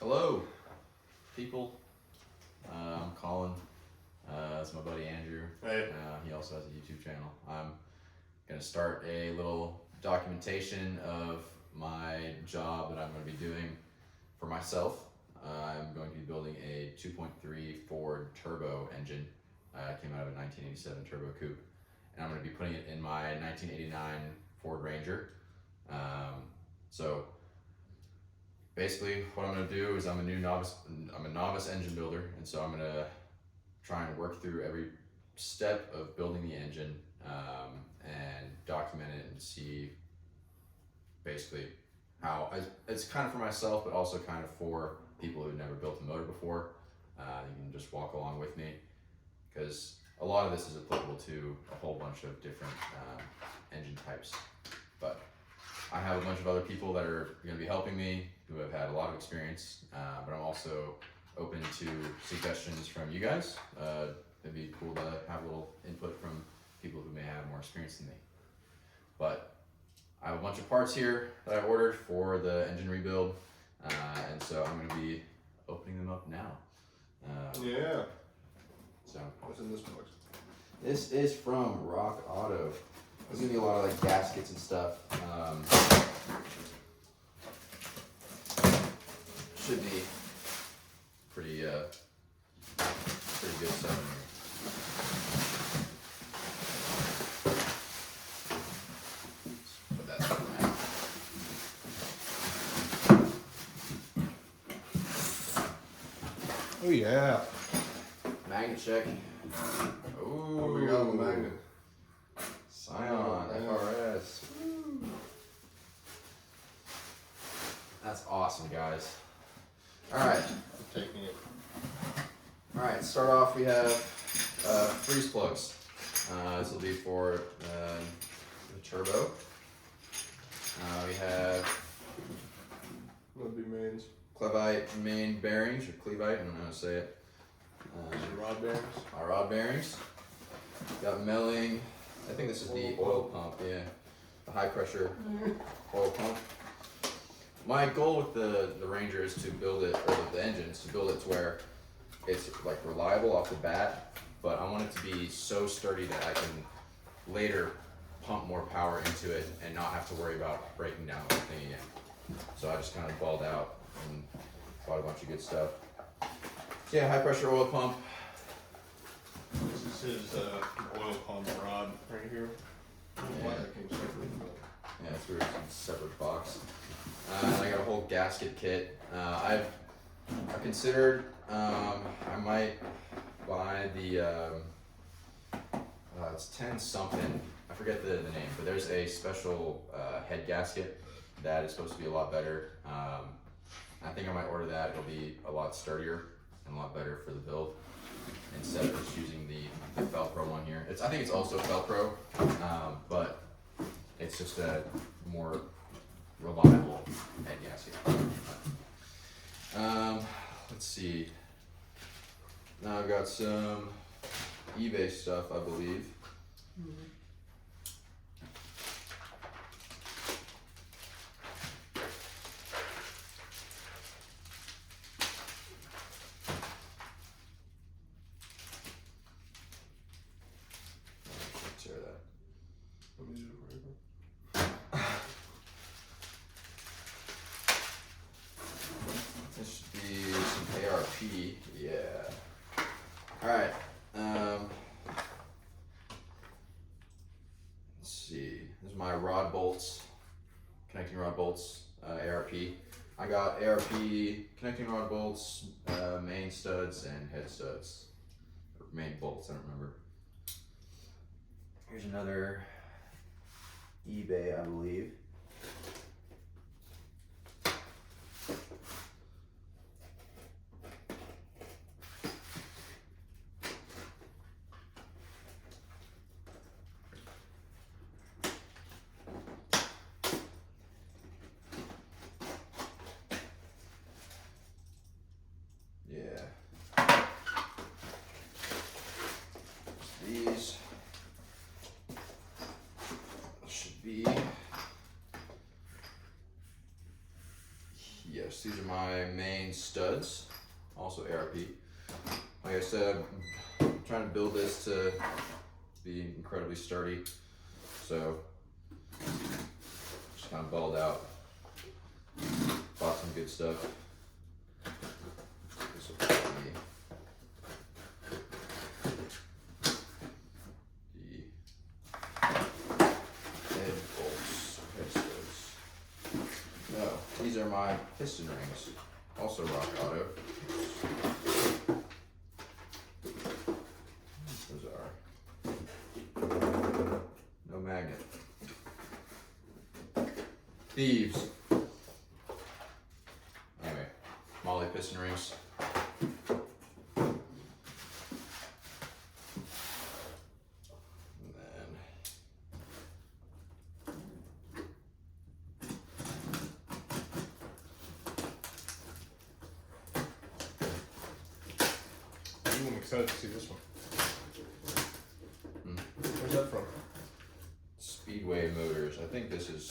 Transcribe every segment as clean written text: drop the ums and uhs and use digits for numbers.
Hello, people. I'm Colin. That's my buddy Andrew. Hey. He also has a YouTube channel. I'm going to start a little documentation of my job that I'm going to be doing for myself. I'm going to be building a 2.3 Ford turbo engine. It came out of a 1987 turbo coupe. And I'm going to be putting it in my 1989 Ford Ranger. So basically what I'm going to do is I'm a novice engine builder, and so I'm going to try and work through every step of building the engine and document it and see basically how it's kind of for myself, but also kind of for people who've never built a motor before. You can just walk along with me, because a lot of this is applicable to a whole bunch of different engine types. But I have a bunch of other people that are going to be helping me who have had a lot of experience, but I'm also open to suggestions from you guys. It'd be cool to have a little input from people who may have more experience than me. But I have a bunch of parts here that I ordered for the engine rebuild, and so I'm going to be opening them up now. Yeah. So What's in this box? this is from Rock Auto. There's gonna be a lot of like gaskets and stuff. Should be pretty good stuff in here. Put that stuff in. Oh yeah. Magnet check. Ooh. Oh, we got a magnet. Scion, FRS. Woo. That's awesome, guys. Alright. I'm taking it. Alright, start off we have freeze plugs. This will be for the turbo. We have That'll be mains. CLEVITE main bearings, or CLEVITE, I don't know how to say it. Rod bearings. Our rod bearings. Got milling. I think this is the oil pump, yeah. The high pressure oil pump. My goal with the Ranger is to build it, or the engine is to build it to where it's like reliable off the bat, but I want it to be so sturdy that I can later pump more power into it and not have to worry about breaking down the whole thing again. So I just kind of balled out and bought a bunch of good stuff. So yeah, high pressure oil pump. This is his oil pump rod right here. I don't know why that came separately, but Yeah, it's weird, it's a separate box. I got a whole gasket kit. I considered I might buy the it's 10 something. I forget the name, but there's a special head gasket that is supposed to be a lot better. I think I might order that. It'll be a lot sturdier and a lot better for the build, instead of just using the FEL-PRO one here. I think it's also FEL-PRO, but it's just a more reliable head gasket. Let's see. Now I've got some eBay stuff, I believe. Tear that. let me do it right now. This should be some ARP, yeah. Alright, let's see, this is my rod bolts, connecting rod bolts, ARP. I got ARP connecting rod bolts, main studs, and head studs, or main bolts, I don't remember. Here's another eBay, I believe. Yeah. These should be bolts. These are my main studs, also ARP. Like I said, I'm trying to build this to be incredibly sturdy. So just kind of balled out. Bought some good stuff. This will probably be the head bolts, head studs. No, these are my piston rings, also Rock Auto. Those are no magnet. Thieves. Anyway, MAHLE piston rings. And then I'm excited to see this one. Where's that from? Speedway Motors. I think this is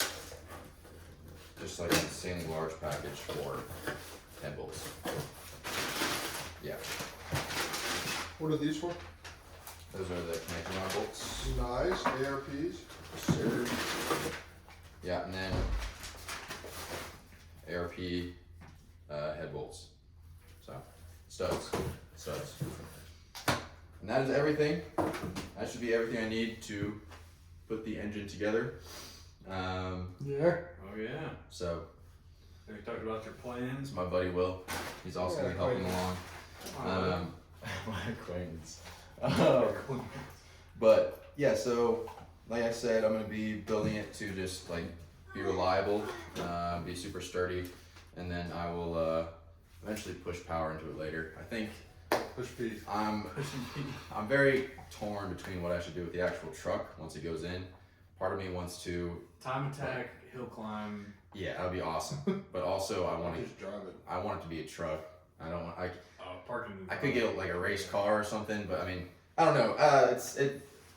just like an insanely large package for head bolts. Yeah, What are these for? those are the connecting rod bolts. Nice. ARPs. Sir. Yeah, and then ARP head bolts. So studs. And that is everything. That should be everything I need to put the engine together. Yeah. Oh yeah. So Have you talked about your plans? it's my buddy Will. He's also gonna be helping along. My acquaintance. But yeah, so like I said, I'm gonna be building it to just like be reliable, be super sturdy, and then I will eventually push power into it later. I think Push P. I'm very torn between what I should do with the actual truck once it goes in. Part of me wants to, Time attack, hill climb. yeah, that would be awesome. But also I want Just drive it. it to be a truck. I don't want, Parking. I could get like a race car or something, but I mean, I don't know.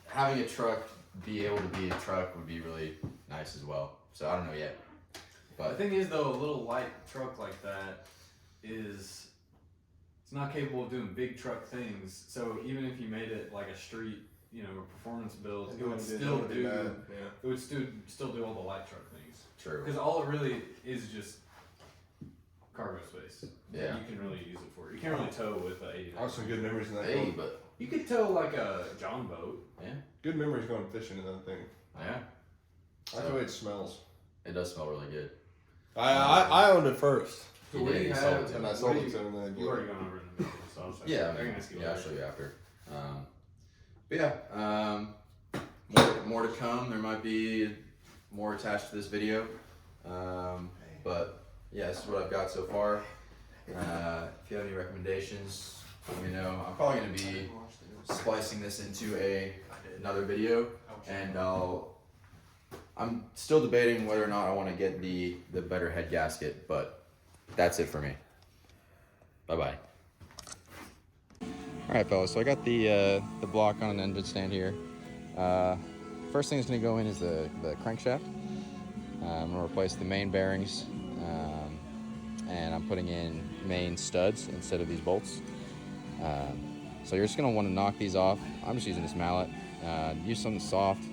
Having a truck be able to be a truck would be really nice as well. So I don't know yet. The But thing is, though, a little light truck like that it's not capable of doing big truck things. So even if you made it like a street, a performance build, it would still do. It would still do all the light truck things. true. Because all it really is just cargo space. Yeah. That you can really use it for. You can't really tow with a 80. I have some good memories in that. Hey, boat. but You could tow like a John boat. Good memories going fishing in that thing. yeah, I like the way it smells. it does smell really good. I owned it first. So You what did, do you you have? sold it to And I what sold do it you- to him and then You've already gone over it in the video, so I was like, Yeah, I can ask you I'll later. show you after. But yeah, more to come. There might be more attached to this video. But yeah, this is what I've got so far. If you have any recommendations, let me know. I'm probably gonna be splicing this into another video, and I'm still debating whether or not I want to get the better head gasket, but that's it for me. Bye bye. All right, fellas. So I got the block on an engine stand here. First thing that's going to go in is the crankshaft. I'm going to replace the main bearings, and I'm putting in main studs instead of these bolts. So you're just going to want to knock these off. I'm just using this mallet. Use something soft,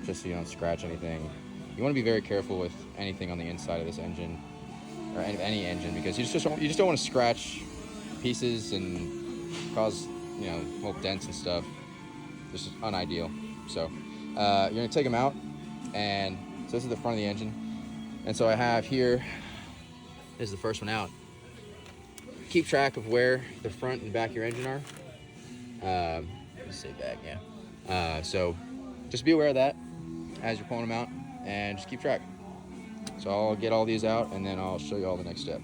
just so you don't scratch anything. You want to be very careful with anything on the inside of this engine, or any engine, because you just don't want to scratch pieces and cause little dents and stuff. This is unideal. So you're gonna take them out, and so this is the front of the engine, and so I have here, this is the first one out. Keep track of where the front and back of your engine are. Let's say back, yeah. So just be aware of that as you're pulling them out, and just keep track. So I'll get all these out, and then I'll show you all the next step.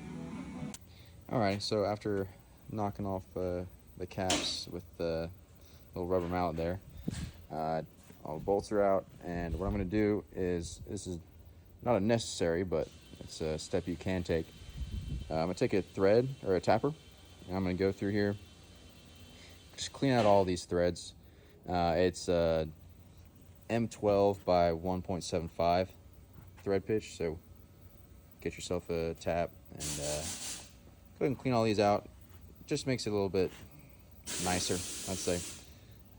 All right, so after knocking off the caps with the little rubber mallet there, all the bolts are out, and what I'm going to do is, this is not a necessary, but it's a step you can take. I'm going to take a thread or a tapper, and I'm going to go through here, just clean out all these threads. It's M12 by 1.75 thread pitch, so get yourself a tap and go ahead and clean all these out. Just makes it a little bit nicer, I'd say.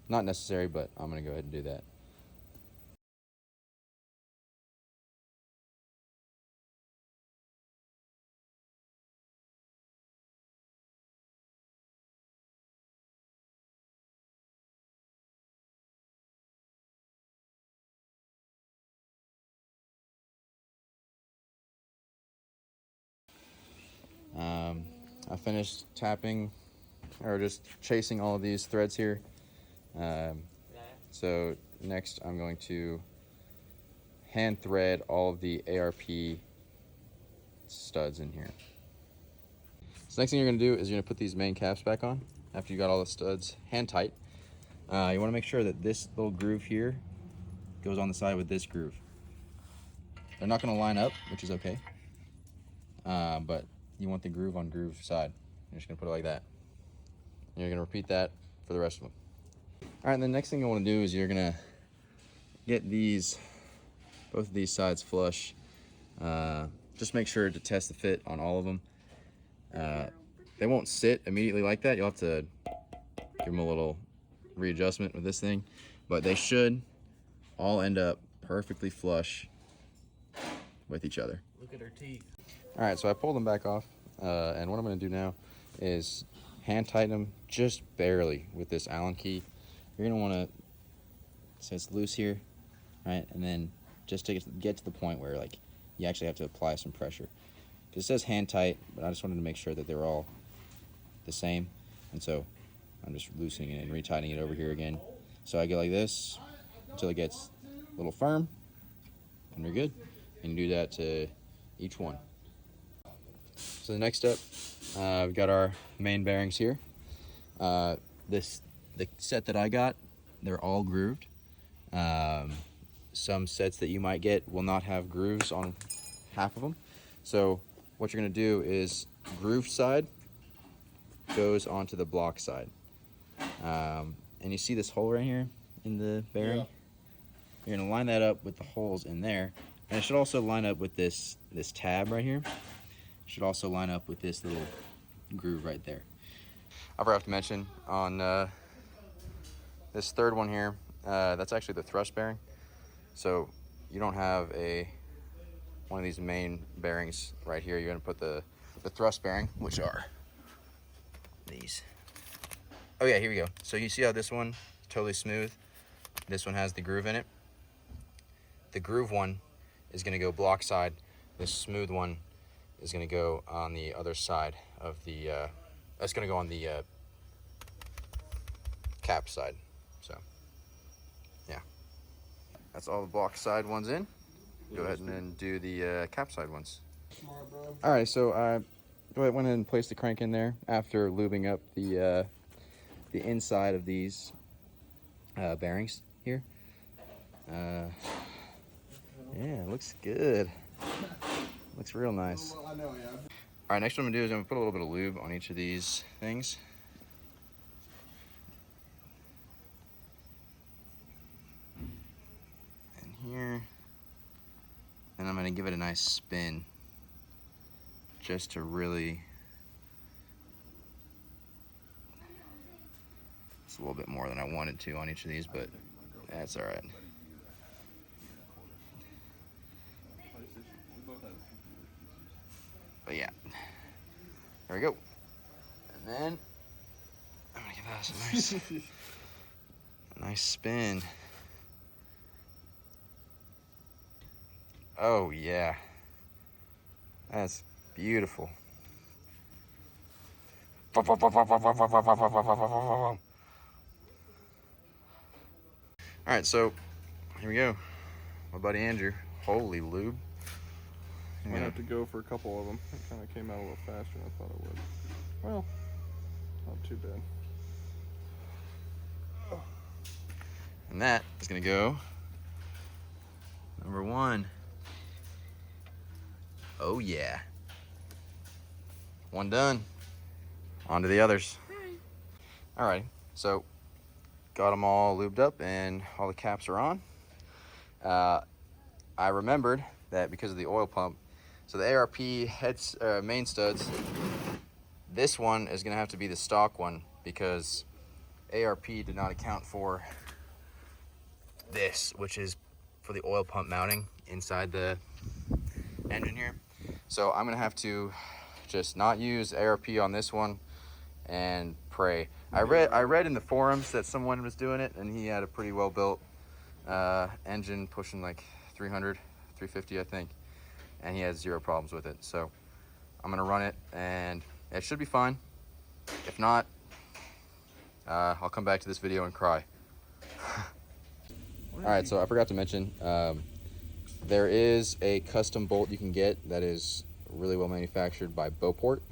Not necessary, but I'm gonna go ahead and do that. I finished tapping or just chasing all of these threads here. So next I'm going to hand thread all of the ARP studs in here. So next thing you're gonna do is you're gonna put these main caps back on after you got all the studs hand tight. You wanna make sure that this little groove here goes on the side with this groove. They're not gonna line up, which is okay. But you want the groove on groove side. You're just gonna put it like that. And you're gonna repeat that for the rest of them. All right, and the next thing you wanna do is you're gonna get these, both of these sides flush. Just make sure to test the fit on all of them. They won't sit immediately like that. You'll have to give them a little readjustment with this thing, but they should all end up perfectly flush with each other. Look at her teeth. All right, so I pulled them back off, and what I'm gonna do now is hand tighten them just barely with this Allen key. You're gonna wanna, so it's loose here, right? And then just to get to the point where like you actually have to apply some pressure. Because it says hand tight, but I just wanted to make sure that they were all the same. And so I'm just loosening it and retightening it over here again. So I go like this until it gets a little firm, and we're good. And you do that to each one. So the next step, we've got our main bearings here. The set that I got, they're all grooved. Some sets that you might get will not have grooves on half of them. So what you're gonna do is groove side goes onto the block side. And you see this hole right here in the bearing? Yeah. You're gonna line that up with the holes in there. And it should also line up with this tab right here. It should also line up with this little groove right there. I forgot to mention on this third one here, that's actually the thrust bearing. So you don't have one of these main bearings right here. You're gonna put the thrust bearing, which are these. Oh yeah, here we go. So you see how this one is totally smooth? This one has the groove in it. The groove one is gonna go block side. This smooth one is gonna go on the other side of the, that's gonna go on the cap side. So, yeah. That's all the block side ones in. Go ahead and then do the cap side ones. All right, so I went and placed the crank in there after lubing up the inside of these bearings here. Yeah, it looks good. Looks real nice. All right, next what I'm gonna do is I'm gonna put a little bit of lube on each of these things. And here. And I'm gonna give it a nice spin just to really, it's a little bit more than I wanted to on each of these, but that's all right. But yeah, there we go. And then I'm gonna give that a nice spin. Oh yeah, that's beautiful. All right, so here we go. My buddy Andrew, holy lube. I might have to go for a couple of them. It kind of came out a little faster than I thought it would. Well, not too bad. And that is gonna go number one. Oh yeah. One done. On to the others. All right, so got them all lubed up and all the caps are on. I remembered that because of the oil pump, So the ARP heads, main studs, this one is gonna have to be the stock one because ARP did not account for this, which is for the oil pump mounting inside the engine here. So I'm gonna have to just not use ARP on this one and pray. I read in the forums that someone was doing it and he had a pretty well built engine pushing like 300, 350 I think, and he had 0 problems with it. So I'm gonna run it and it should be fine. If not, I'll come back to this video and cry. All right, so I forgot to mention, there is a custom bolt you can get that is really well manufactured by Beauport.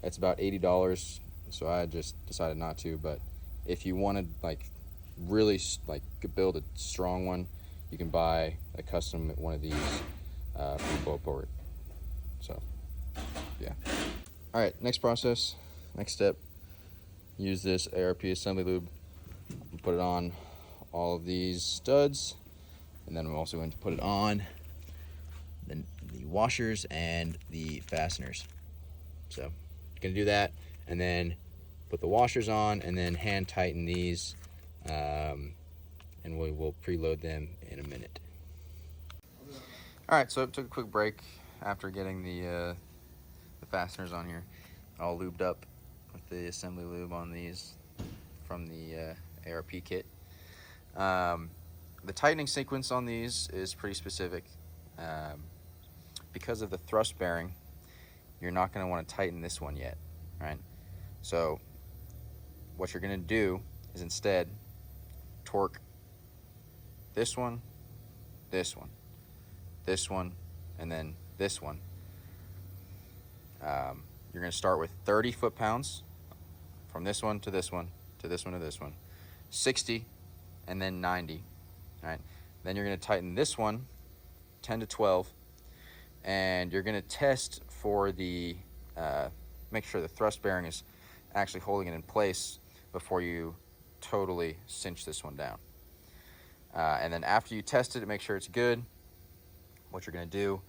It's about $80, so I just decided not to. But if you want to like really like build a strong one, you can buy a custom one of these from Beauport. So yeah. All right, next process, next step. Use this ARP assembly lube. Put it on all of these studs, and then I'm also going to put it on the washers and the fasteners. So gonna do that, and then put the washers on, and then hand tighten these, and we will preload them in a minute. All right, so I took a quick break after getting the fasteners on here all lubed up with the assembly lube on these from the ARP kit. The tightening sequence on these is pretty specific. Because of the thrust bearing, you're not going to want to tighten this one yet, right? So what you're going to do is instead torque this one, this one, this one, and then this one. You're going to start with 30 foot-pounds from this one to this one to this one to this one, 60, and then 90, right? Then you're going to tighten this one 10 to 12, and you're going to test for the make sure the thrust bearing is actually holding it in place before you totally cinch this one down. And then after you test it to make sure it's good, what you're going to do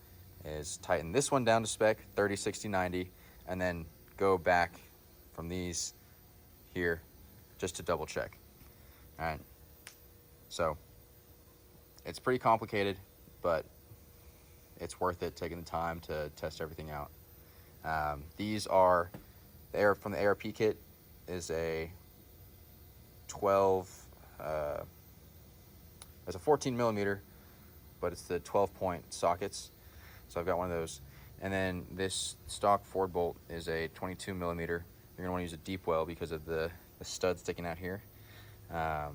is tighten this one down to spec, 30, 60, 90, and then go back from these here just to double check. All right, so it's pretty complicated, but it's worth it taking the time to test everything out. These are from the ARP kit is a 12, it's a 14 millimeter, but it's the 12-point sockets. So I've got one of those. And then this stock Ford bolt is a 22 millimeter. You're gonna wanna use a deep well because of the stud sticking out here. But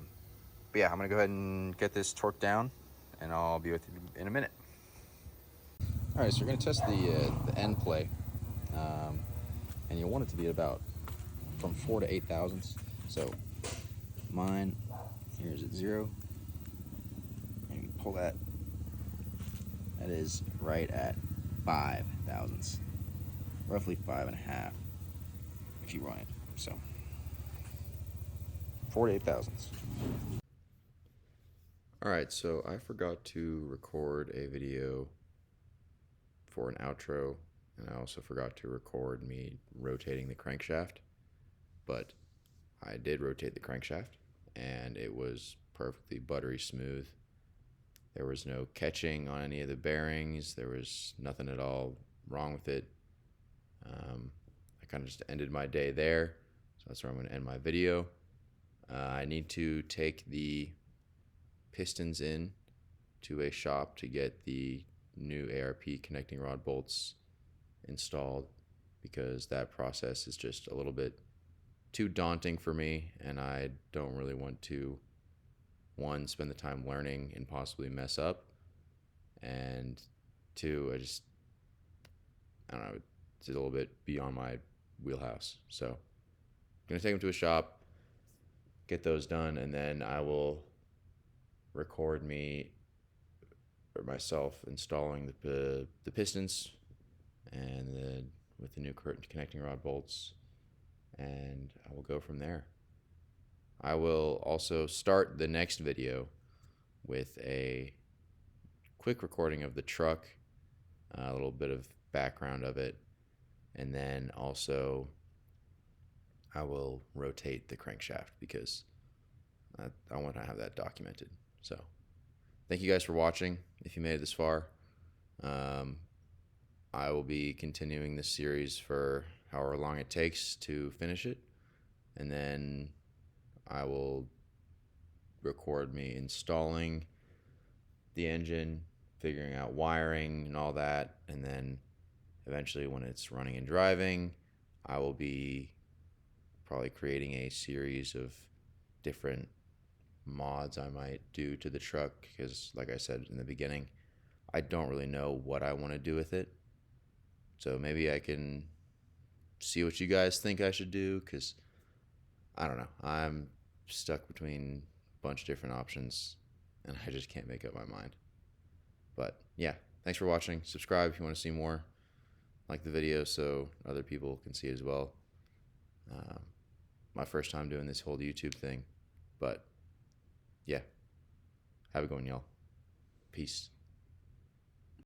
yeah, I'm gonna go ahead and get this torqued down, and I'll be with you in a minute. All right, so we're gonna test the end play, and you want it to be about from 4 to 8 thousandths. So mine here is at 0, and you pull that. That is right at 5 thousandths, roughly 5.5 if you run it. So 4 to 8 thousandths. All right, so I forgot to record a video for an outro, and I also forgot to record me rotating the crankshaft, but I did rotate the crankshaft, and it was perfectly buttery smooth. There was no catching on any of the bearings. There was nothing at all wrong with it. I kind of just ended my day there, so that's where I'm going to end my video. I need to take the pistons in to a shop to get the new ARP connecting rod bolts installed, because that process is just a little bit too daunting for me, and I don't really want to, one, spend the time learning and possibly mess up, and two, I don't know, it's a little bit beyond my wheelhouse. So I'm gonna take them to a shop, get those done, and then I will record me or myself installing the pistons and with the new connecting rod bolts, and I will go from there. I will also start the next video with a quick recording of the truck, a little bit of background of it, and then also I will rotate the crankshaft because I want to have that documented. So thank you guys for watching. If you made it this far, I will be continuing this series for however long it takes to finish it, and then I will record me installing the engine, figuring out wiring and all that, and then eventually when it's running and driving, I will be probably creating a series of different mods I might do to the truck, because like I said in the beginning, I don't really know what I want to do with it. So maybe I can see what you guys think I should do, because I don't know, I'm stuck between a bunch of different options and I just can't make up my mind. But yeah, thanks for watching. Subscribe if you want to see more. Like the video so other people can see it as well. My first time doing this whole YouTube thing, but yeah, have a good one, y'all. Peace.